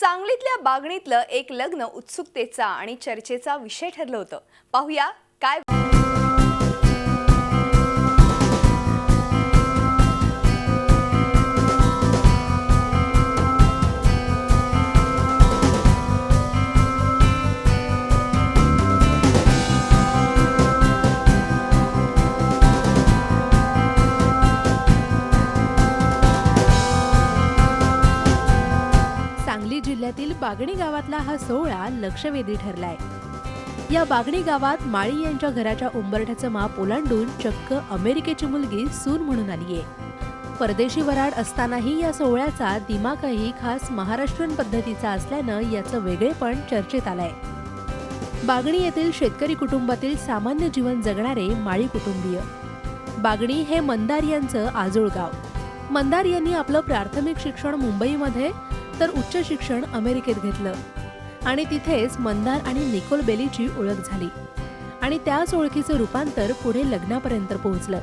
सांगलीतल्या बागणीतलं एक लग्न उत्सुकतेचा आणि चर्चेचा विषय ठरलं होतं. पाहूया काय. सांगली जिल्ह्यातील बागणी गावातला हा सोहळा लक्षवेधी ठरलाय. या बागणी गावात माळी यांच्या घराच्या उंबरठ्याचं माप ओलांडून चक्क अमेरिकेची मुलगी सून म्हणून आलीये. परदेशी वराड असतानाही या सोहळ्याचा दिमागही खास महाराष्ट्रीयन पद्धतीचा असल्यानं याचं वेगळेपण चर्चेत आलंय. बागणी येथील शेतकरी कुटुंबातील सामान्य जीवन जगणारे माळी कुटुंबीय. बागणी हे मंदार यांचं आजोळ गाव. मंदार यांनी आपलं प्राथमिक शिक्षण मुंबईमध्ये तर उच्च शिक्षण अमेरिकेत घेतलं आणि तिथेच मंदार आणि निकोल बेलीची ओळख झाली आणि त्याच ओळखीचं रूपांतर पुढे लग्नापर्यंत पोहोचलं.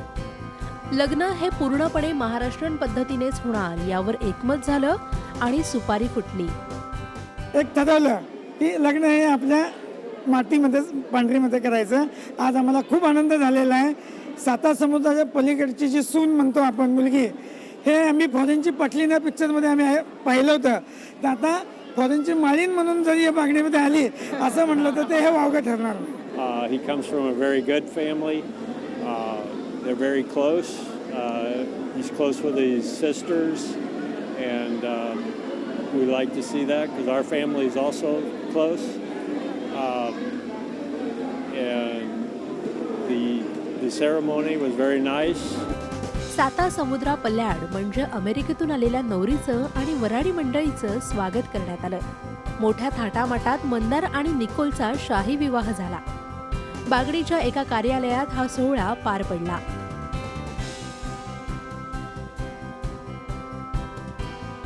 लग्न हे पूर्णपणे महाराष्ट्रीयन पद्धतीनेच होणार यावर एकमत झालं आणि सुपारी फुटली. एक ठरवलं की लग्न हे आपल्या मातीमध्ये पांढरीमध्ये करायचं. आज आम्हाला खूप आनंद झालेला आहे. साता समुद्राच्या पलीकडची जी सून म्हणतो आपण मुलगी, हे आम्ही फॉरेनची पटलीना पिक्चरमध्ये आम्ही पाहिलं होतं. तर आता फॉरेनची माळीन म्हणून जरी या बागणीमध्ये आली असं म्हटलं तर ते हे वावगं ठरणार नाही. He comes from a very good family. They're very close. He's close with his sisters, and we like to see that because our family is also close. And the ceremony was very nice. साता समुद्रा पल्याड म्हणजे अमेरिकेतून आलेल्या नवरीचं आणि वराडी मंडळीचं स्वागत करण्यात आलं. मोठ्या थाटामाटात मंदार आणि निकोलचा शाही विवाह झाला. बागडीच्या एका कार्यालयात हा सोहळा पार पडला.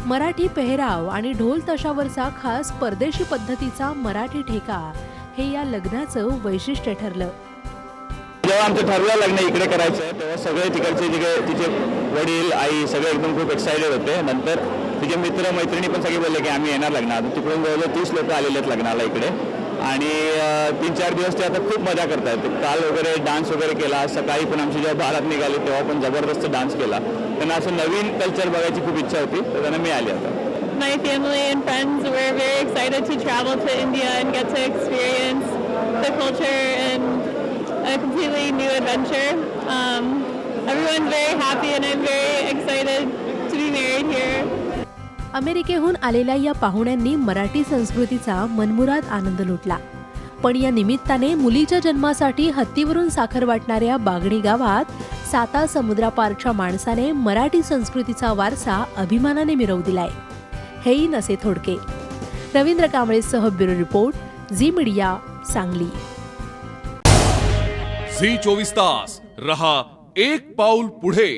मराठी पेहराव आणि ढोल ताशावरचा खास परदेशी पद्धतीचा मराठी ठेका हे या लग्नाचं वैशिष्ट्य ठरलं. जेव्हा आमचं ठरलं लग्न इकडे करायचं तेव्हा सगळे तिकडचे तिचे वडील आई सगळे एकदम खूप एक्सायटेड होते. नंतर तिचे मित्र मैत्रिणी पण सगळे बोलले की आम्ही येणार लग्नात. तिकडून जवळजवळ 30 लोक आलेले आहेत लग्नाला इकडे आणि 3-4 दिवस ते आता खूप मजा करतात. काल वगैरे डान्स वगैरे केला. सकाळी पण आमची जेव्हा बारात निघाली तेव्हा पण जबरदस्त डान्स केला. त्यांना असं नवीन कल्चर बघायची खूप इच्छा होती तर त्यांना मिळाली. आता My family and friends were very excited to travel to India and get to experience the culture and a completely new adventure. Everyone's very happy and I'm very excited to be married here. अमेरिकेहून आलेल्या या पाहुण्यांनी मराठी संस्कृतीचा मनमुराद आनंद लुटला. पण या निमित्ताने मुलीच्या जन्मासाठी हत्तीवरून साखर वाटणाऱ्या बागणी गावात साता समुद्रापारच्या माणसाने मराठी संस्कृतीचा वारसा अभिमानाने मिरवू दिलाय. हेही नसे थोडके. रवींद्र कांबळेसह bureau report, Zee media, Sangli. Zee 24 तास रहा एक पाऊल पुढे.